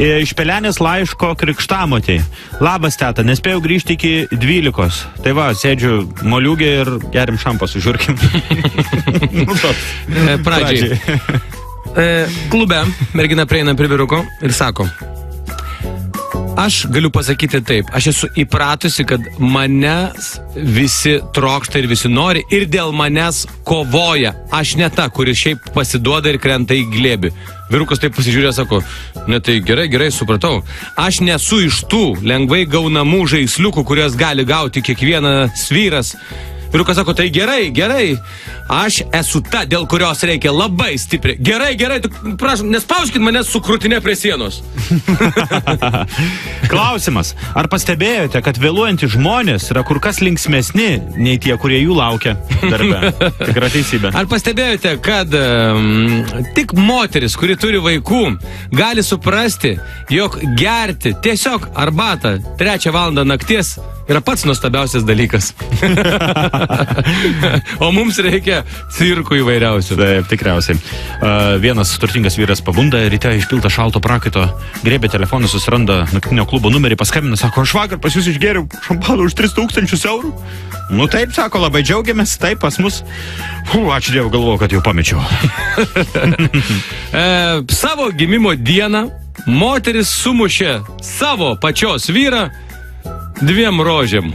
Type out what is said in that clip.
Iš Pelenės laiško krikštamotei. Labas, teta, nespėjau grįžti iki 12. Tai va, sėdžiu moliūgė ir gerim šampą su žiurkim. Pradžiai. Klube mergina prieina prie vyruko ir sako: aš galiu pasakyti taip, aš esu įpratusi, kad manęs visi trokšta ir visi nori ir dėl manęs kovoja. Aš ne ta, kuris šiaip pasiduoda ir krenta į glėbį. Vyrukas taip pasižiūrė, sako: ne, tai gerai, supratau. Aš nesu iš tų lengvai gaunamų žaisliukų, kurias gali gauti kiekvienas vyras. Vyrukas sako: tai gerai, aš esu ta, dėl kurios reikia labai stipriai. Gerai, prašom, nespauskit mane su krūtinė prie sienos. Klausimas, ar pastebėjote, kad vėluojantys žmonės yra kur kas linksmesni nei tie, kurie jų laukia darbe? Tikra teisybė. Ar pastebėjote, kad tik moteris, kuri turi vaikų, gali suprasti, jog gerti tiesiog arbatą 3 valandą nakties yra pats nuostabiausias dalykas. O mums reikia cirkų įvairiausių. Taip, tikriausiai. Vienas turtingas vyras pabunda, ryte išpilta šalto prakaito, grėbė telefoną, susiranda naktinio klubo numerį, paskambina, sako: aš vakar pas jūs išgėriau šampaną už 3000 eurų. Nu taip, sako, labai džiaugiamės, taip pas mus. Ačiū Dievui, galvoju, kad jau pamečiau. Savo gimimo dieną moteris sumušė savo pačios vyrą 2 rožėm.